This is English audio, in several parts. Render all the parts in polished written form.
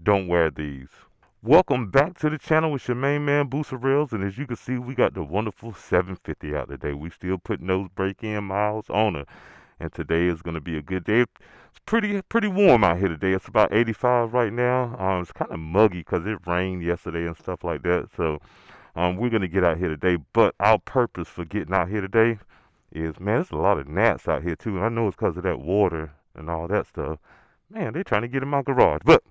don't wear these. Welcome back to the channel with your main man Booster Rails, and as you can see, we got the wonderful 750 out today. We still putting those break-in miles on her, and today is going to be a good day. It's pretty warm out here today. It's about 85 right now. It's kind of muggy because it rained yesterday and stuff like that. So we're going to get out here today. But our purpose for getting out here today is, man, there's a lot of gnats out here too. And I know it's because of that water and all that stuff. Man, they're trying to get in my garage. But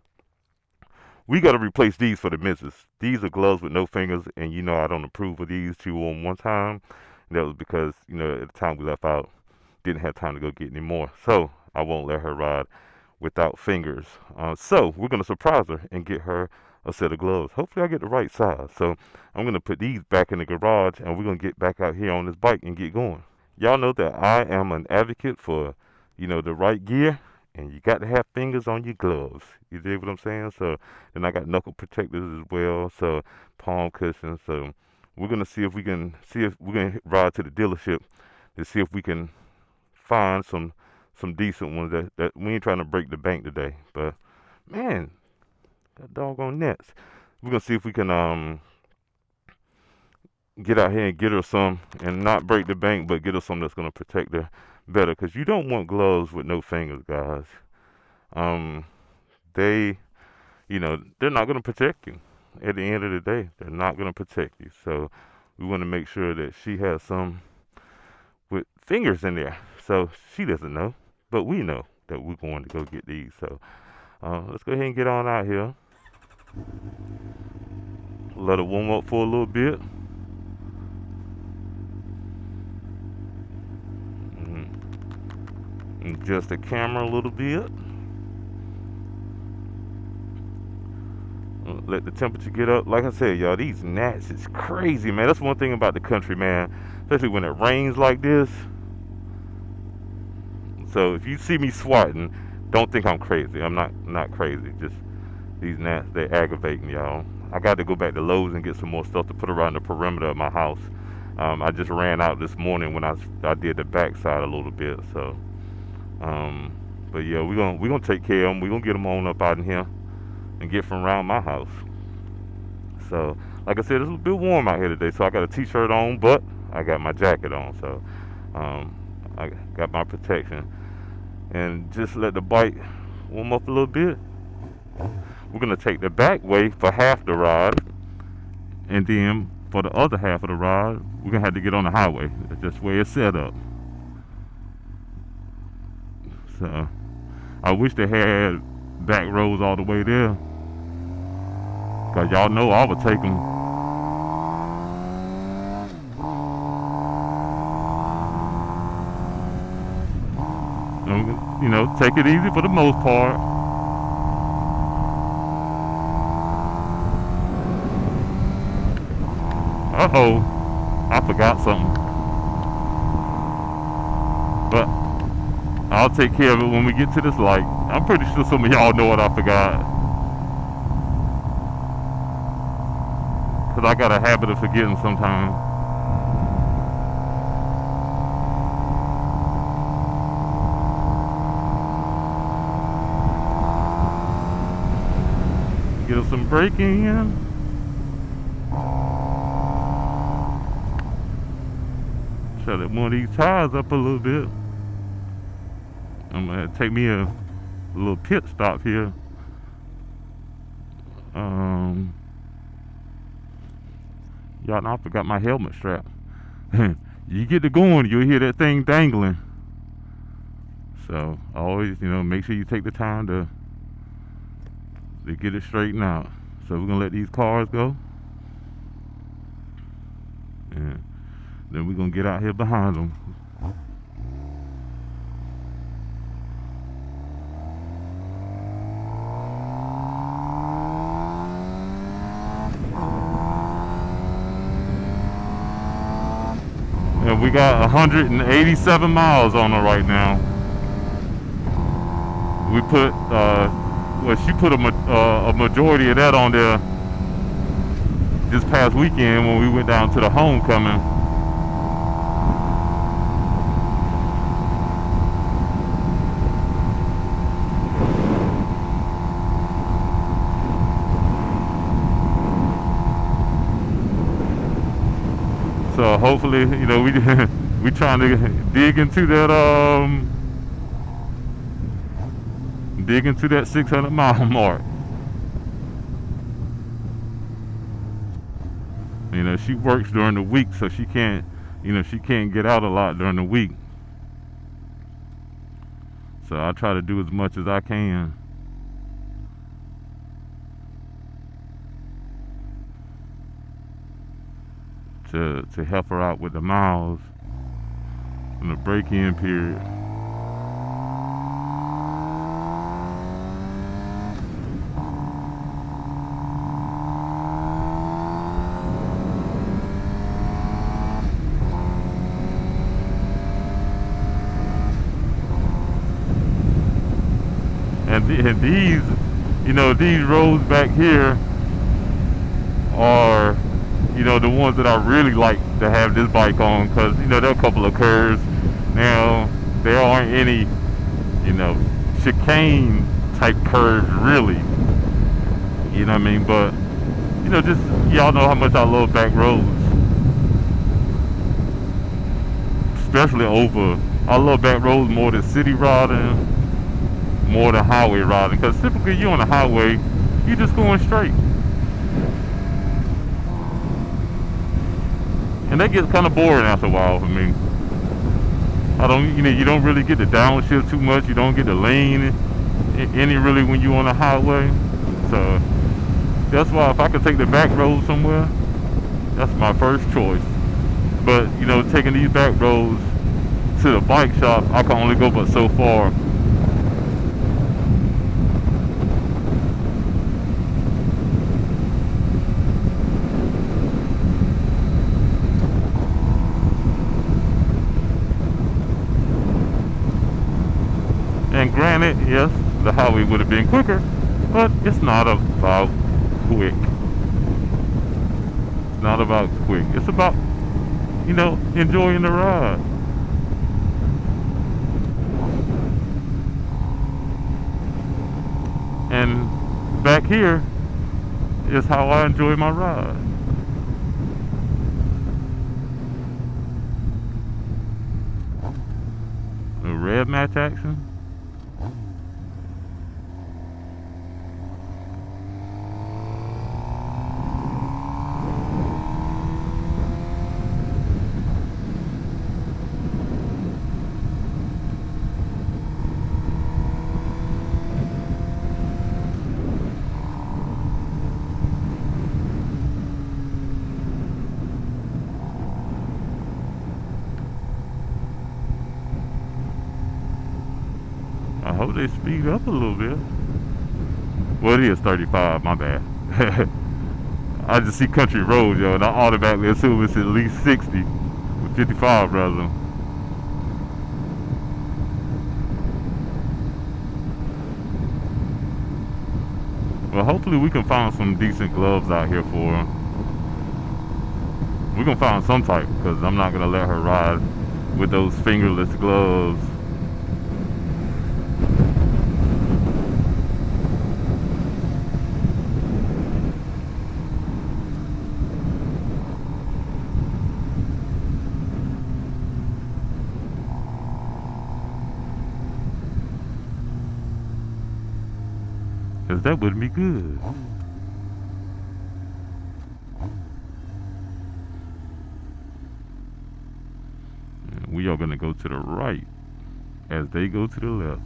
we got to replace these for the missus. These are gloves with no fingers, and you know I don't approve of these. She wore them one time, and that was because, you know, at the time we left out, didn't have time to go get any more. So I won't let her ride without fingers. So we're going to surprise her and get her a set of gloves. Hopefully I get the right size. So I'm going to put these back in the garage, and we're going to get back out here on this bike and get going. Y'all know that I am an advocate for, you know, the right gear. And you got to have fingers on your gloves. You dig what I'm saying? So then I got knuckle protectors as well. So palm cushions. So we're gonna see if we can ride to the dealership to see if we can find some decent ones that we ain't trying to break the bank today. But man, that doggone nets. We're gonna see if we can get out here and get her some and not break the bank, but get her some that's gonna protect her better, because you don't want gloves with no fingers, guys. They, you know, they're not going to protect you. At the end of the day, they're not going to protect you. So we want to make sure that she has some with fingers in there. So she doesn't know, but we know that we're going to go get these. So let's go ahead and get on out here. Let her warm up for a little bit. Adjust the camera a little bit. Let the temperature get up. Like I said, y'all, these gnats is crazy, man. That's one thing about the country, man. Especially when it rains like this. So if you see me swatting, don't think I'm crazy. I'm not crazy. Just these gnats, they're aggravating, y'all. I got to go back to Lowe's and get some more stuff to put around the perimeter of my house. I just ran out this morning when I did the backside a little bit, so. But yeah, we're gonna take care of them. We're gonna get them on up out in here and get from around my house. So like I said, it's a bit warm out here today, so I got a t-shirt on, but I got my jacket on, so I got my protection. And just let the bike warm up a little bit. We're gonna take the back way for half the ride, and then for the other half of the ride, we're gonna have to get on the highway. That's just the way it's set up. So I wish they had back roads all the way there, cause y'all know I would take them. You know, take it easy for the most part. Uh-oh, I forgot something. But I'll take care of it when we get to this light. I'm pretty sure some of y'all know what I forgot, because I got a habit of forgetting sometimes. Get us some braking. Try to one of these tires up a little bit. I'm gonna take me a little pit stop here. Y'all know I forgot my helmet strap. You get to going, you'll hear that thing dangling. So always, you know, make sure you take the time to get it straightened out. So we're gonna let these cars go, and then we're gonna get out here behind them. And we got 187 miles on her right now. We put, well, she put a majority of that on there this past weekend when we went down to the homecoming. So hopefully, we we trying to dig into that 600 mile mark. She works during the week, so she can't get out a lot during the week. So I try to do as much as I can to help her out with the miles in the break-in period. And these roads back here are, the ones that I really like to have this bike on, because there are a couple of curves. Now there aren't any, chicane type curves really. You know what I mean? But just y'all know how much I love back roads, especially I love back roads more than city riding, more than highway riding, because typically you're on the highway, you're just going straight, and that gets kind of boring after a while for me. You don't really get to downshift too much. You don't get to lean any really when you're on the highway. So that's why if I could take the back road somewhere, that's my first choice. But taking these back roads to the bike shop, I can only go but so far. And granted, yes, the highway would have been quicker, but it's not about quick. It's not about quick. It's about, enjoying the ride. And back here is how I enjoy my ride. The red match action. I hope they speed up a little bit. Well, it is 35, my bad. I just see country roads, and I automatically assume it's at least 60, 55 rather. Well, hopefully we can find some decent gloves out here for her. We're gonna find some type, because I'm not gonna let her ride with those fingerless gloves. Because that would be good. And we are going to go to the right as they go to the left.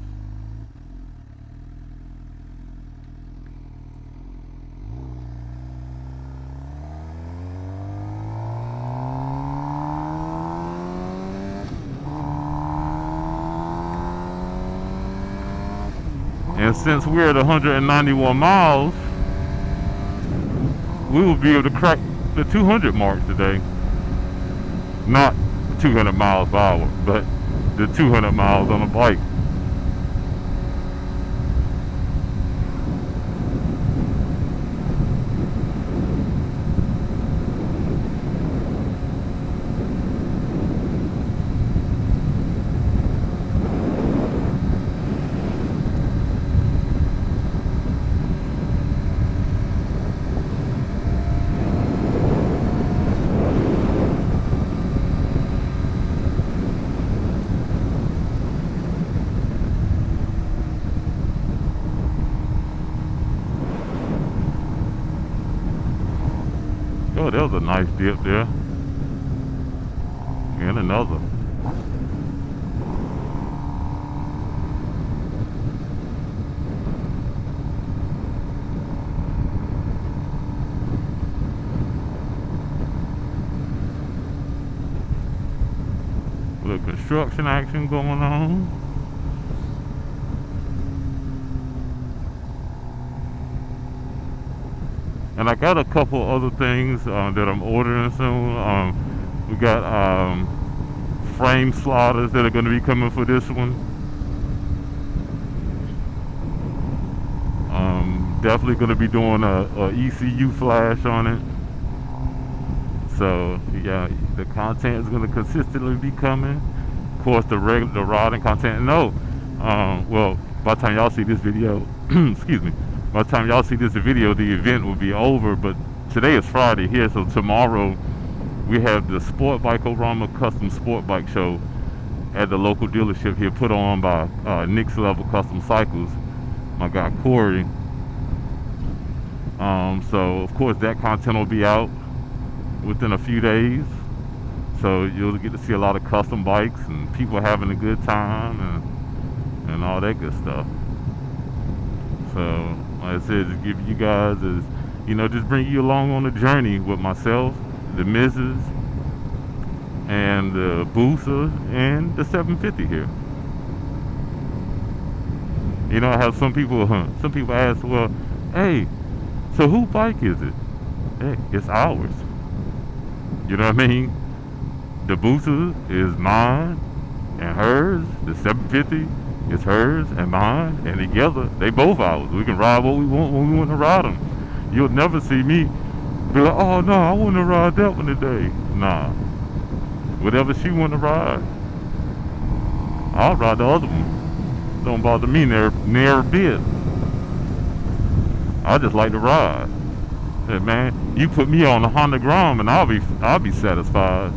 And since we're at 191 miles, we will be able to crack the 200 mark today. Not 200 miles per hour, but the 200 miles on a bike. Oh, there was a nice dip there. And another. Little construction action going on. And I got a couple other things that I'm ordering soon. We got frame slotters that are going to be coming for this one. Definitely going to be doing a ECU flash on it. So yeah, the content is going to consistently be coming. Of course, the routing content. No, well, by the time y'all see this video, excuse me. By the time y'all see this video, the event will be over. But today is Friday here, so tomorrow we have the Sport Bike-O-Rama Custom Sport Bike Show at the local dealership here, put on by Nick's Level Custom Cycles, my guy Corey. So of course that content will be out within a few days. So you'll get to see a lot of custom bikes and people having a good time and all that good stuff. So like I said, just give you guys is, you know, just bring you along on the journey with myself, the missus, and the Booster, and the 750 here. You know, I have some people ask, well, hey, so whose bike is it? Hey, it's ours. You know what I mean? The Booster is mine and hers. The 750 is hers and mine, and together they both ours. We can ride what we want when we want to ride them. You'll never see me be like, oh no, I want to ride that one today. Nah, whatever she want to ride, I'll ride the other one. Don't bother me near a bit. I just like to ride. Hey, man, you put me on the Honda Grom and I'll be satisfied.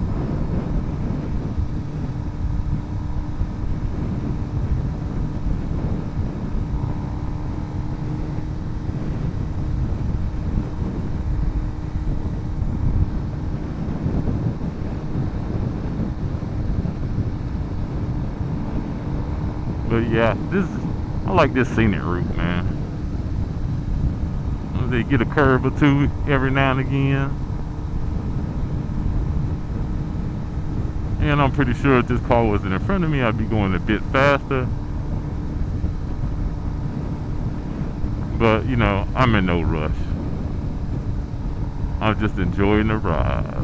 But yeah, I like this scenic route, man. They get a curve or two every now and again. And I'm pretty sure if this car wasn't in front of me, I'd be going a bit faster. But, you know, I'm in no rush. I'm just enjoying the ride.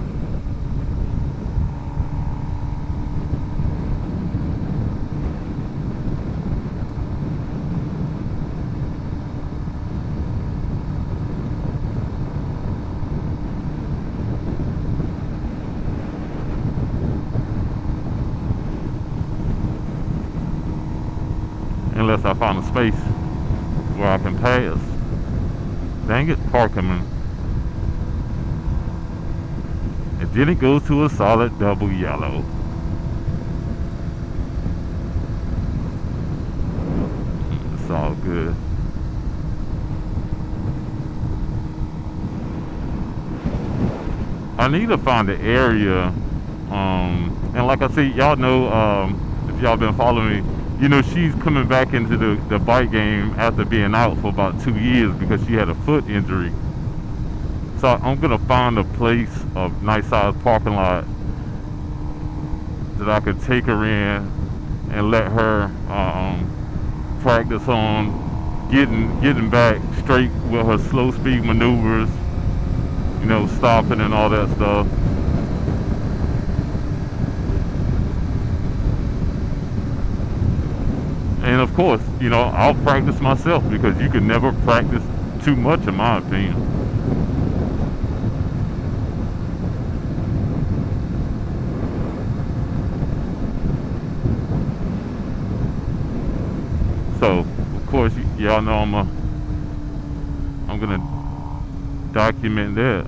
Unless I find a space where I can pass. Dang it, parking. And then it goes to a solid double yellow. It's all good. I need to find the area, and like I said, y'all know, if y'all been following me, you know, she's coming back into the bike game after being out for about 2 years because she had a foot injury. So I'm gonna find a place, a nice sized parking lot that I could take her in and let her practice on getting back straight with her slow speed maneuvers, you know, stopping and all that stuff. And of course, you know, I'll practice myself because you can never practice too much, in my opinion. So, of course, y'all know I'm gonna document that.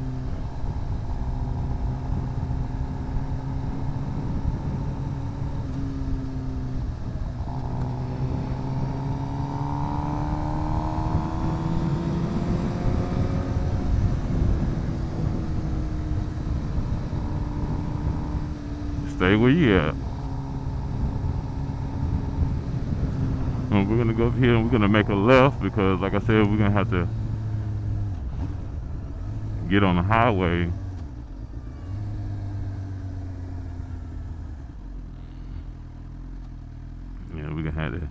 Stay where you at. And we're gonna go up here and we're gonna make a left because, like I said, we're gonna have to get on the highway. Yeah, we're gonna have to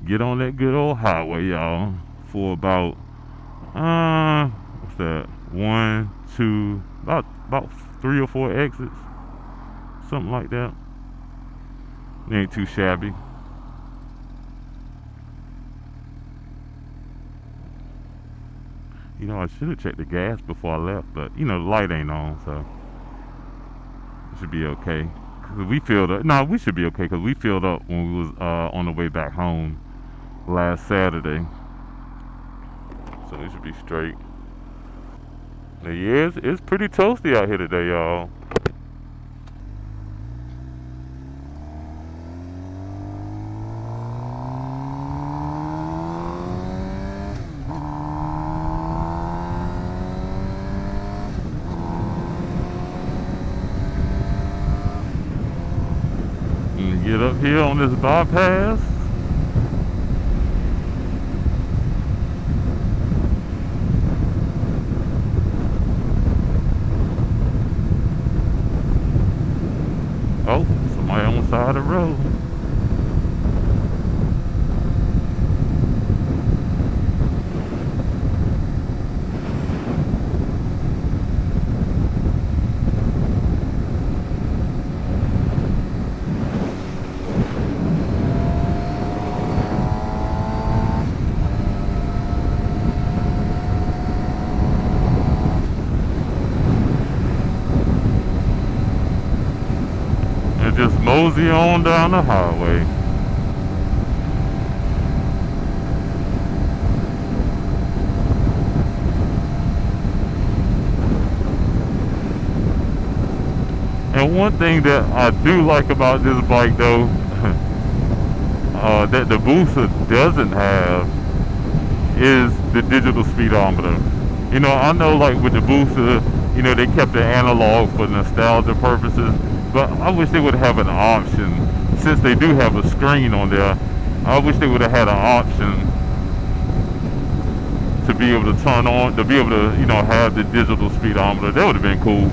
get on that good old highway, y'all, for about what's that? One, two, about 3 or 4 exits, something like that. It ain't too shabby. You know, I should have checked the gas before I left, but you know the light ain't on, so it should be okay. Cause we filled up. No, we should be okay because we filled up when we was on the way back home last Saturday, so we should be straight. But yeah, it's pretty toasty out here today, y'all. And get up here on this bypass. Oh, somebody on the side of the road. And just mosey on down the highway. And one thing that I do like about this bike though, that the Booster doesn't have is the digital speedometer. You know, I know like with the Booster, you know, they kept the analog for nostalgia purposes, but I wish they would have an option. Since they do have a screen on there, I wish they would have had an option to be able to turn on, to be able to, you know, have the digital speedometer. That would have been cool.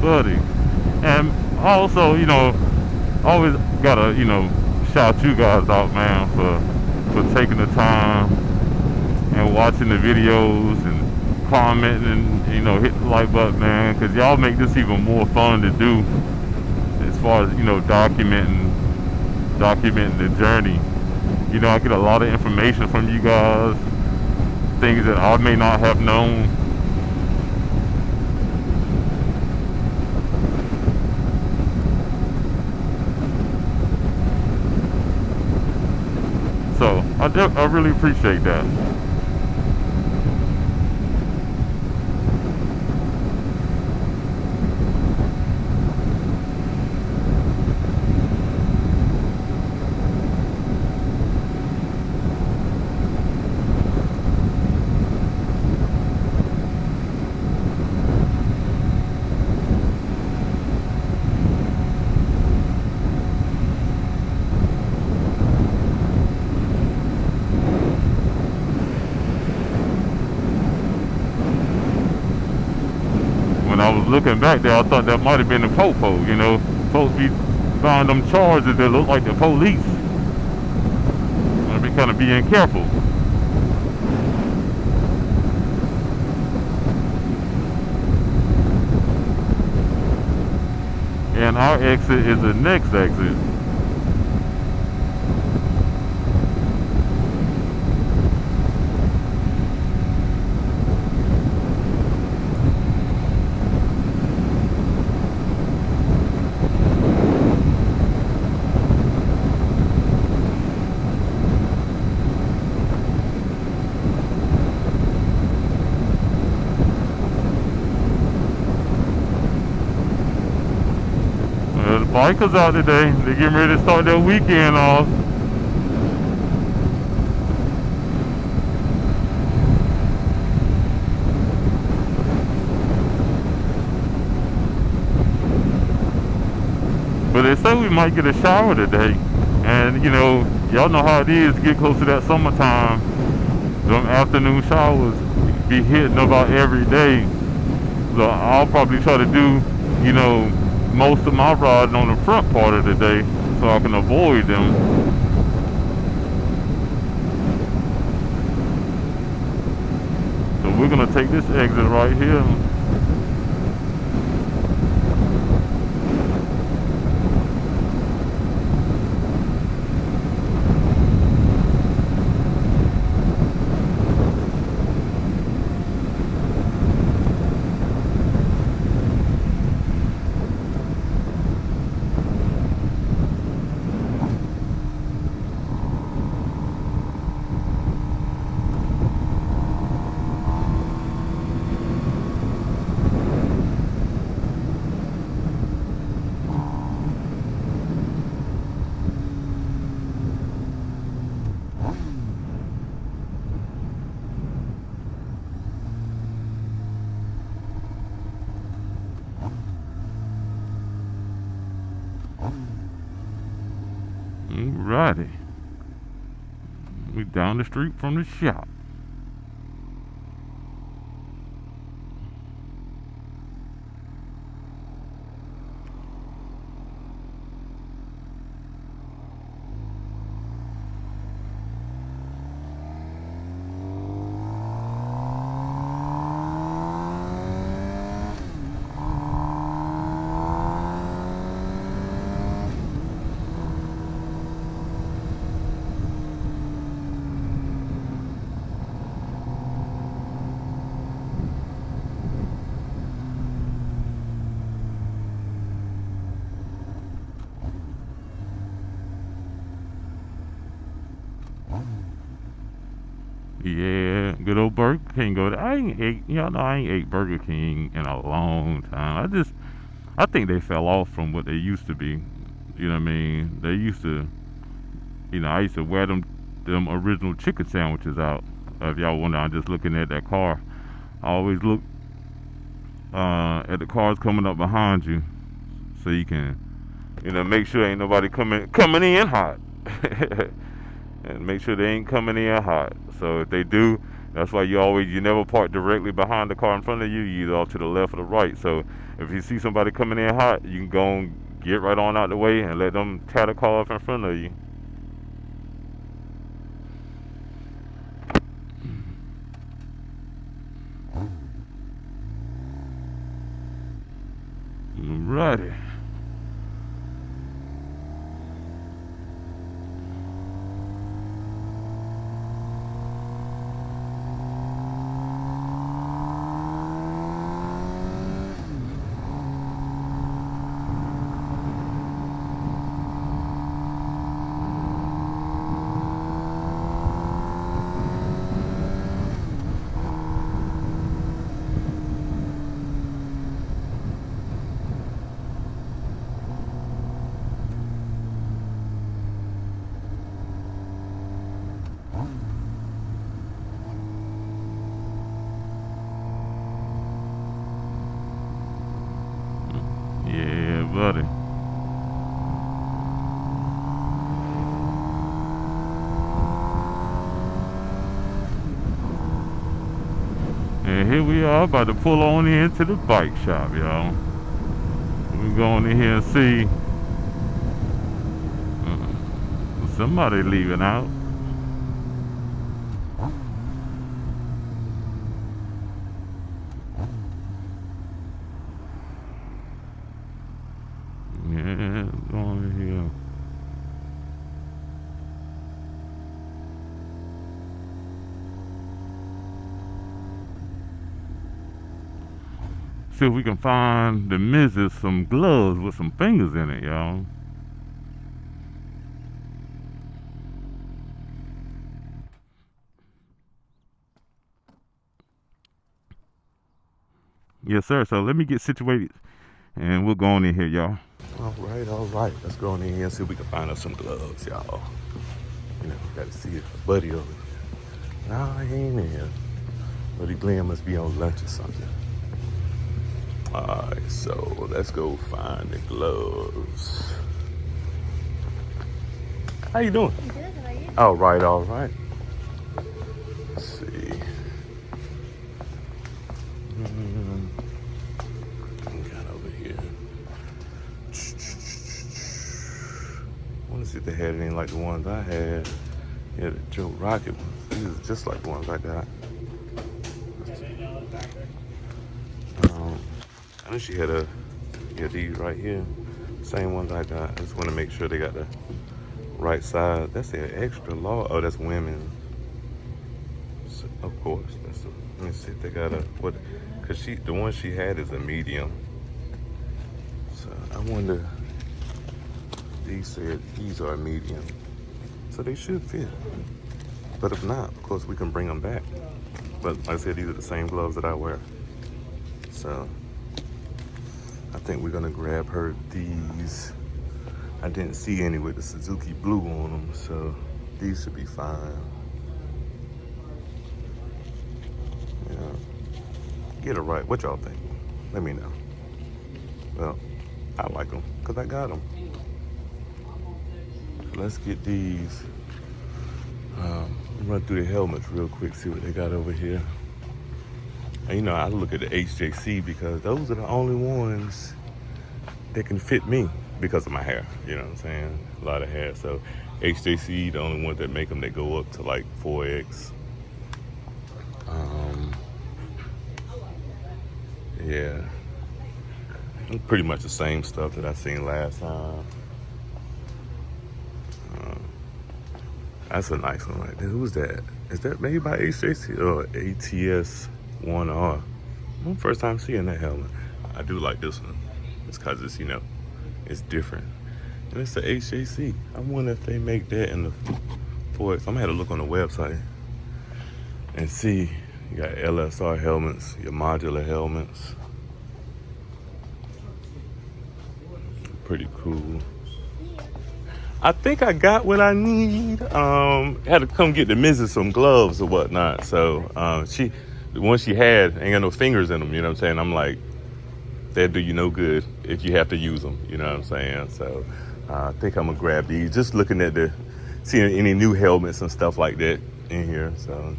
Buddy. And also, you know, always gotta, you know, shout you guys out, man, for taking the time and watching the videos and commenting and, you know, hit the like button, man, because y'all make this even more fun to do as far as, you know, documenting the journey. You know, I get a lot of information from you guys, things that I may not have known. So I really appreciate that. And I was looking back there, I thought that might have been the popo, you know. Folks be buying them charges that look like the police. I be kind of being careful. And our exit is the next exit. The bikers out today, they're getting ready to start their weekend off. But they say we might get a shower today. And you know, y'all know how it is to get close to that summertime. Them afternoon showers be hitting about every day. So I'll probably try to do, you know, most of my riding on the front part of the day so I can avoid them. So we're gonna take this exit right here. Alrighty. We down the street from the shop. Yeah, good old Burger King go there. I ain't ate, y'all know I ain't ate Burger King in a long time. I think they fell off from what they used to be. You know what I mean? They used to, you know, I used to wear them original chicken sandwiches out. If y'all wonder, I'm just looking at that car. I always look at the cars coming up behind you, so you can, you know, make sure ain't nobody coming in hot. And make sure they ain't coming in hot. So if they do, that's why you never park directly behind the car in front of you. You either off to the left or the right. So if you see somebody coming in hot, you can go and get right on out the way and let them tear the car off in front of you. Alrighty. Yeah, buddy. And here we are about to pull on into the bike shop, y'all. We're going in here and see somebody leaving out. Yeah, going in here. See if we can find the missus some gloves with some fingers in it, y'all. Yes, sir. So let me get situated and we'll go on in here, y'all. All right. Let's go on in here and see if we can find us some gloves, y'all. You know, gotta see if Buddy over here. Nah, he ain't in here. Buddy Glenn must be on lunch or something. Alright, so let's go find the gloves. How you doing? I'm good, how about you? All right. Let's see. Got over here. I want to see if they had anything like the ones I had. Yeah, the Joe Rocket ones. These are just like the ones I got. I know she had these right here. Same ones I got. I just want to make sure they got the right size. That's an extra large. Oh, that's women. So, of course. Let me see if they got a what? Cause the one she had is a medium. So I wonder. These said these are a medium, so they should fit. But if not, of course we can bring them back. But like I said, these are the same gloves that I wear. So I think we're gonna grab her these. I didn't see any with the Suzuki blue on them, so these should be fine. Yeah. Get it right. What y'all think? Let me know. Well, I like them because I got them. So let's get these. Run through the helmets real quick, see what they got over here. And you know, I look at the HJC because those are the only ones that can fit me because of my hair. You know what I'm saying? A lot of hair. So HJC, the only ones that make them that go up to like 4X. Yeah. Pretty much the same stuff that I seen last time. That's a nice one right there. Who's that? Is that made by HJC or ATS1R? Well, first time seeing that helmet. I do like this one. It's cause it's, you know, it's different. And it's the HJC. I wonder if they make that in the 4X. I'm gonna have to look on the website and see. You got LSR helmets, your modular helmets. Pretty cool. I think I got what I need. Had to come get the missus some gloves or whatnot. So the one she had ain't got no fingers in them. You know what I'm saying? I'm like, that do you no good if you have to use them. You know what I'm saying? So I think I'm gonna grab these. Just looking at seeing any new helmets and stuff like that in here. So,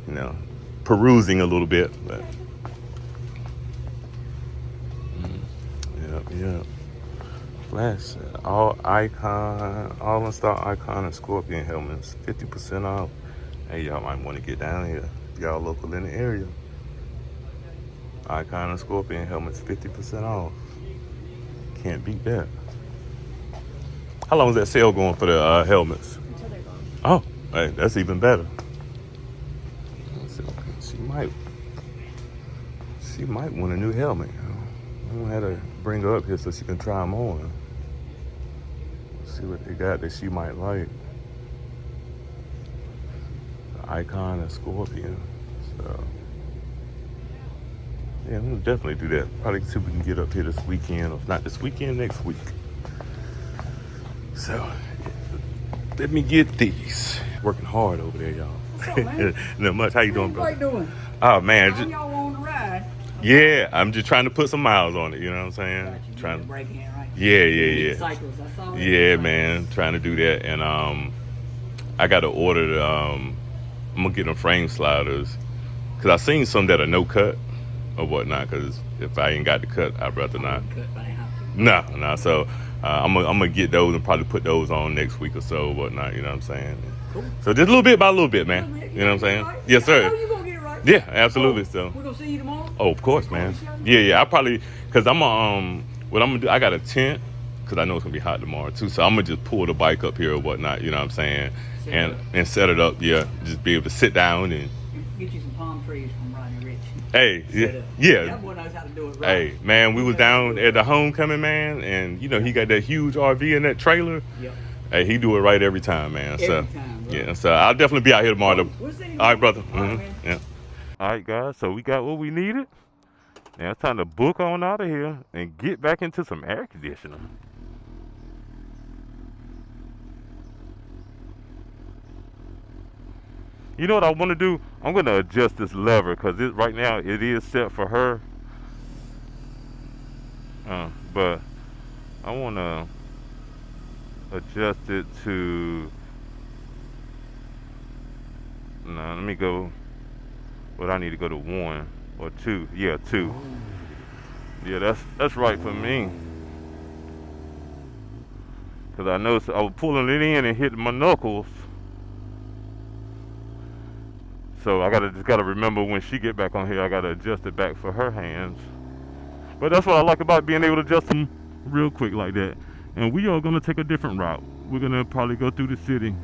you know, perusing a little bit. But yeah. Flash, all in stock Icon and Scorpion helmets, 50% off. Hey, y'all might want to get down here. Y'all local in the area. Icon and Scorpion helmets, 50% off. Can't beat that. How long is that sale going for the helmets? Until they're gone. Oh, hey, that's even better. She might want a new helmet. I'm gonna have to bring her up here so she can try them on. See what they got that she might like. The Icon and Scorpion. So yeah, I'm gonna definitely do that. Probably see if we can get up here this weekend, or if not this weekend, next week. So let me get these. Working hard over there, y'all. What's up, man? Not much. How you doing, bro? How you doing? Oh man, How y'all on the ride? yeah, I'm just trying to put some miles on it. You know what I'm saying? Got you. Trying to break in, right? Yeah. Cycles. That's all. Yeah, man, trying to do that, and I got to order the. I'm gonna get them frame sliders Cause I seen some that are no cut or whatnot. Cause if I ain't got the cut, I'd rather not. Cut, but I have to. No, no. So I'm gonna get those and probably put those on next week or so, or whatnot. You know what I'm saying? Cool. So just a little bit by a little bit, man. You know what I'm saying? Right. Yes, I know sir. you're gonna get it right. Yeah, absolutely. So, So we're gonna see you tomorrow. oh, of course, man. Yeah. I probably cause I'm what I'm gonna do. I got a tent because I know it's gonna be hot tomorrow too. So I'm gonna just pull the bike up here or whatnot. You know what I'm saying? And set it up. Yeah, just be able to sit down and get you some palm trees from Ronnie Rich. hey, yeah. That boy knows how to do it right. Hey, man, we was down at the homecoming, man, and you know he got that huge RV in that trailer. Yep. Hey, he do it right every time, man. Every So time, bro. yeah, so I'll definitely be out here tomorrow. We'll see you. All right, brother. All right, man. Yeah. All right, guys. So we got what we needed. Now it's time to book on out of here and get back into some air conditioning. You know what I want to do? I'm going to adjust this lever because right now it is set for her. But I want to adjust it to... No, let me go... Well, I need to go to 1 or 2. Yeah, 2. Yeah, that's right for me. Because I know I was pulling it in and hitting my knuckles. So I just gotta remember when she get back on here, I gotta adjust it back for her hands. But that's what I like about being able to adjust them real quick like that. And we are gonna take a different route. We're gonna probably go through the city.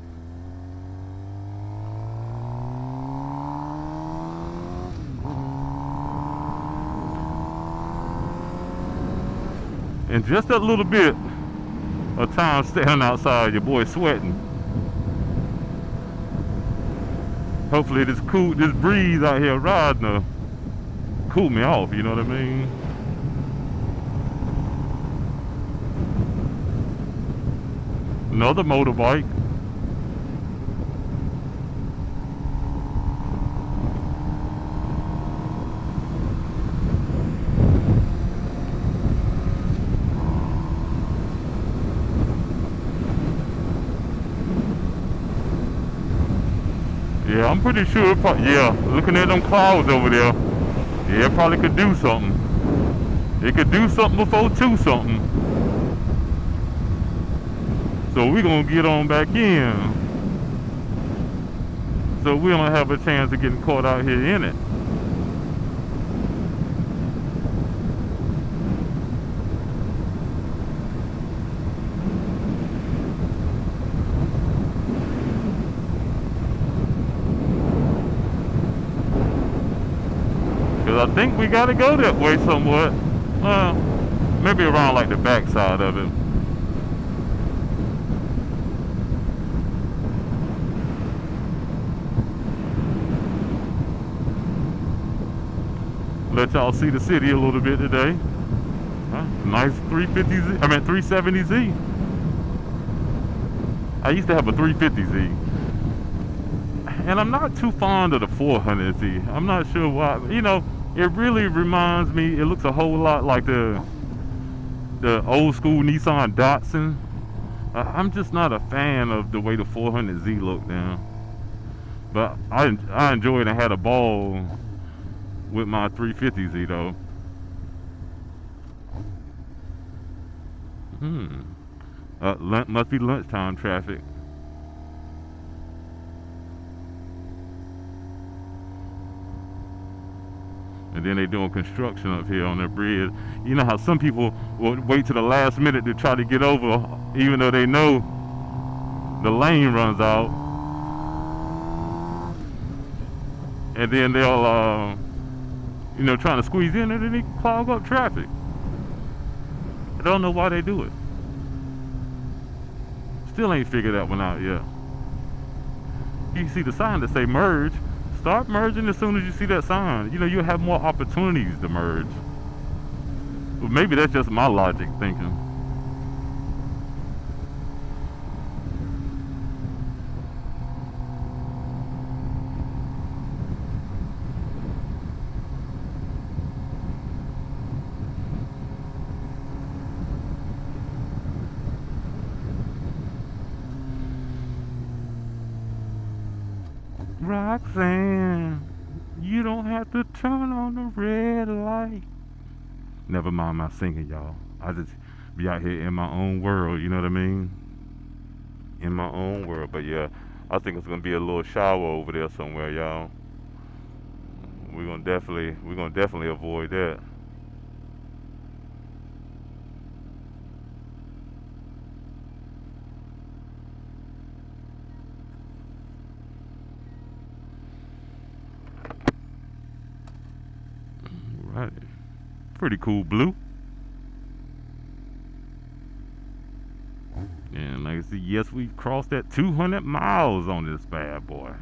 And just that little bit of time standing outside, your boy sweating. Hopefully this breeze out here riding will cool me off, you know what I mean? Another motorbike. Yeah, I'm pretty sure, yeah, looking at them clouds over there, yeah, it probably could do something. It could do something before 2 something. So we're gonna get on back in. So we don't have a chance of getting caught out here in it. I think we gotta go that way somewhat. Maybe around like the back side of it. Let y'all see the city a little bit today. Nice 350Z, I mean 370Z. I used to have a 350Z. And I'm not too fond of the 400Z. I'm not sure why. You know, it really reminds me, it looks a whole lot like the old school Nissan Datsun. I'm just not a fan of the way the 400Z looked now. But I enjoyed and had a ball with my 350Z though. Must be lunchtime traffic. And then they doing construction up here on their bridge. You know how some people will wait to the last minute to try to get over, even though they know the lane runs out. And then they'll, you know, trying to squeeze in and then they clog up traffic. I don't know why they do it. Still ain't figured that one out yet. You see the sign that say merge. Start merging as soon as you see that sign. You know, you'll have more opportunities to merge. But maybe that's just my logic thinking. Roxanne, you don't to turn on the red light. Never mind my singing, y'all. I just be out here in my own world, you know what I mean? In my own world. But yeah, I think it's gonna be a little shower over there somewhere, y'all. We're gonna definitely avoid that. Right. Pretty cool blue. And like I said, yes, we crossed that 200 miles on this bad boy.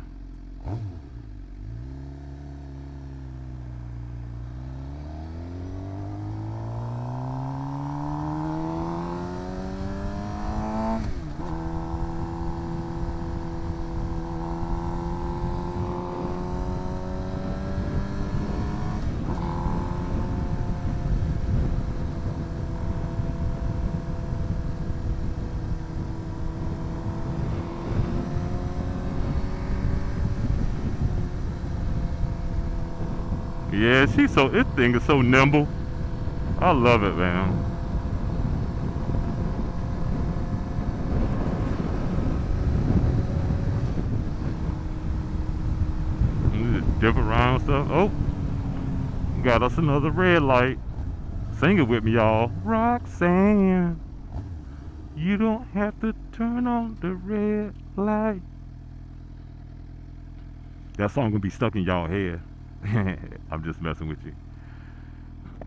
Yeah, this thing is so nimble. I love it, man. Dip around stuff. Oh, got us another red light. Sing it with me, y'all. Roxanne, you don't have to turn on the red light. That song gonna be stuck in y'all head. I'm just messing with you.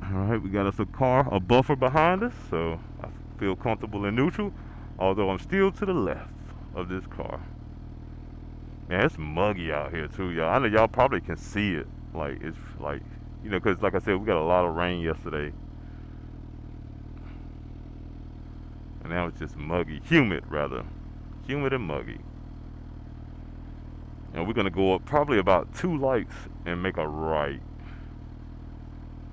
Alright, we got us a buffer behind us, so I feel comfortable in neutral, although I'm still to the left of this car. Man, it's muggy out here too, y'all. I know y'all probably can see it. Like, it's like, because like I said, we got a lot of rain yesterday. And now it's just muggy. Humid, rather. Humid and muggy. And we're going to go up probably about 2 lights and make a right.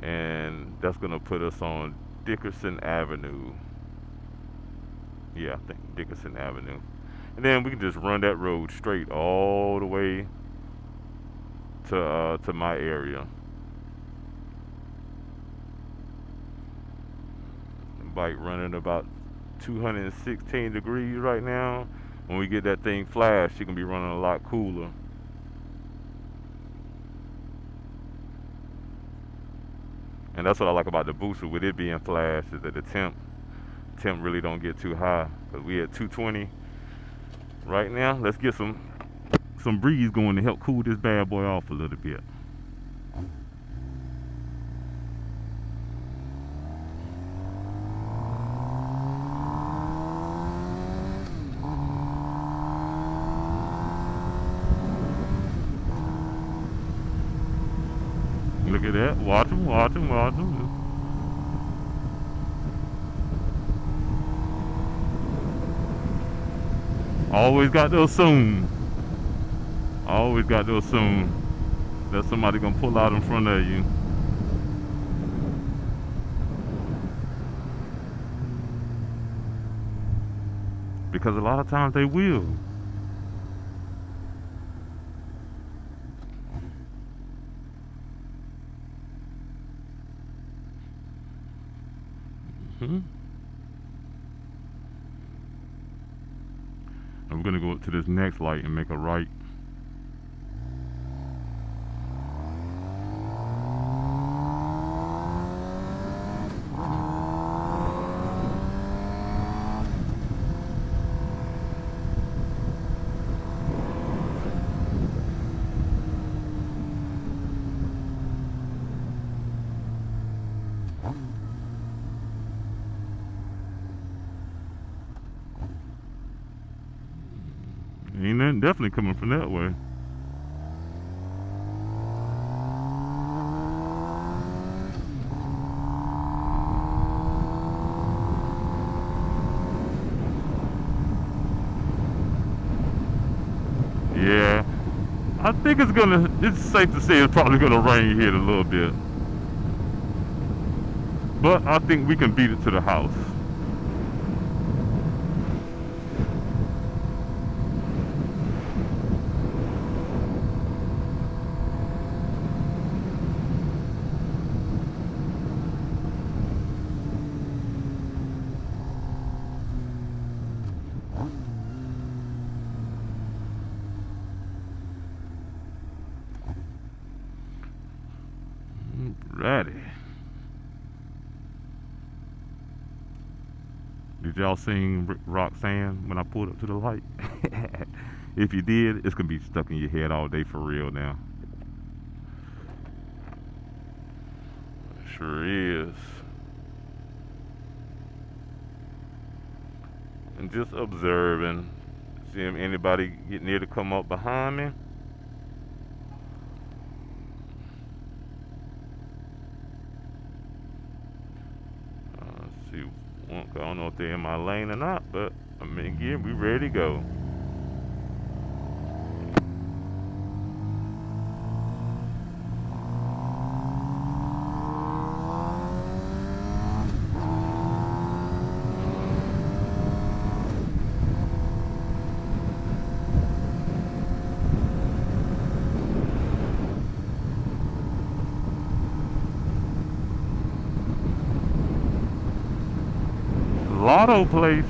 And that's going to put us on Dickerson Avenue. Yeah, I think Dickerson Avenue. And then we can just run that road straight all the way to my area. Bike running about 216 degrees right now. When we get that thing flashed, she can be running a lot cooler. And that's what I like about the booster with it being flashed, is that the temp really don't get too high. Cause we at 220 right now. Let's get some breeze going to help cool this bad boy off a little bit. Look at that. Watch him, watch him, watch him. Always got to assume. Always got to assume that somebody gonna pull out in front of you. Because a lot of times they will. And we're gonna go up to this next light and make a right. Ain't nothing definitely coming from that way. Yeah, I think it's safe to say it's probably gonna rain here a little bit. But I think we can beat it to the house. Alrighty. Did y'all sing Roxanne when I pulled up to the light? If you did, it's gonna be stuck in your head all day for real now. It sure is. And just observing, seeing anybody get near to come up behind me. Let's see, I don't know if they're in my lane or not, but I mean, again, we ready to go. Lotto place.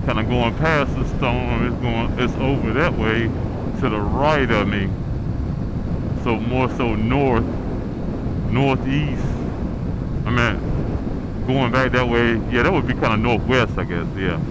Kind of going past the storm. It's over that way to the right of me. So more so northeast. I mean, going back that way. Yeah, that would be kind of northwest, I guess. Yeah.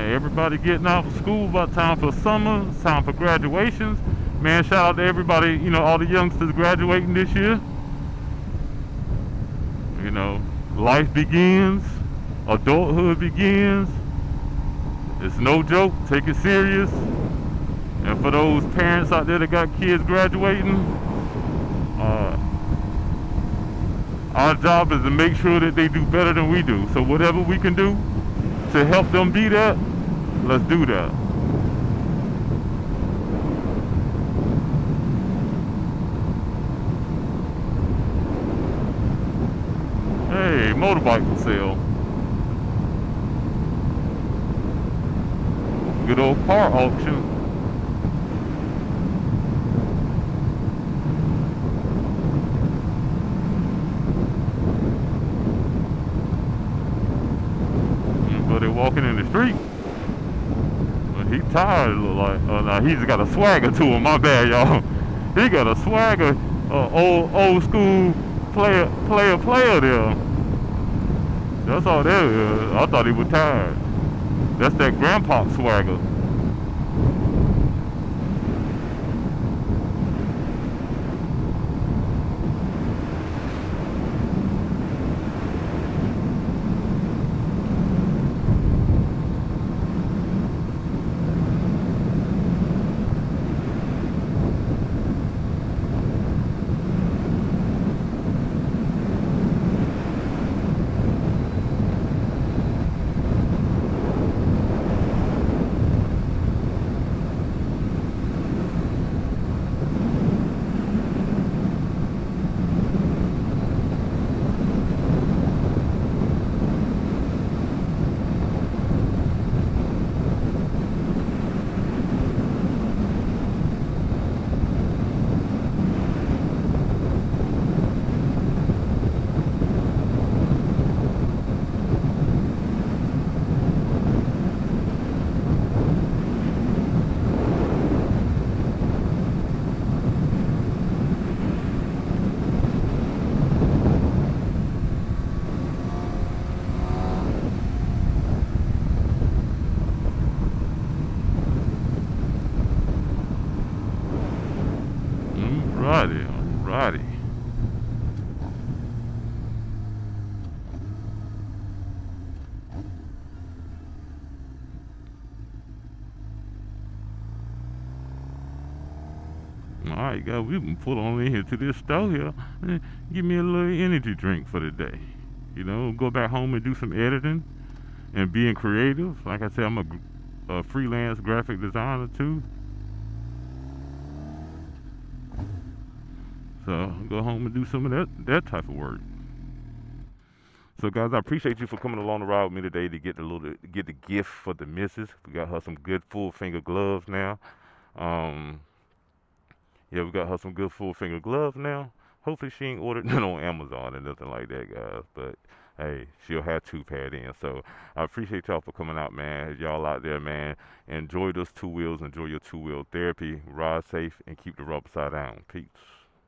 Everybody getting out of school, about time for summer, it's time for graduations. Man, shout out to everybody, you know, all the youngsters graduating this year. You know, life begins, adulthood begins. It's no joke, take it serious. And for those parents out there that got kids graduating, our job is to make sure that they do better than we do. So whatever we can do to help them be that, let's do that. Hey, motorbike for sale. Good old car auction. But they're walking in the street. He tired, look like. Now he's got a swagger to him. My bad, y'all. He got a swagger, old school player there. That's all that is. I thought he was tired. That's that grandpa swagger. Alrighty, alrighty. Alright, guys, we can pull on in here to this store here and give me a little energy drink for the day. You know, go back home and do some editing and being creative. Like I said, I'm a freelance graphic designer too. So go home and do some of that type of work. So guys, I appreciate you for coming along the ride with me today to get the gift for the missus. We got her some good full finger gloves now. Um, yeah, we got her some good full finger gloves now. Hopefully she ain't ordered none on Amazon or nothing like that, guys. But hey, she'll have two paired in. So I appreciate y'all for coming out, man. Y'all out there, man. Enjoy those two wheels. Enjoy your two wheel therapy. Ride safe and keep the rubber side down. Peace.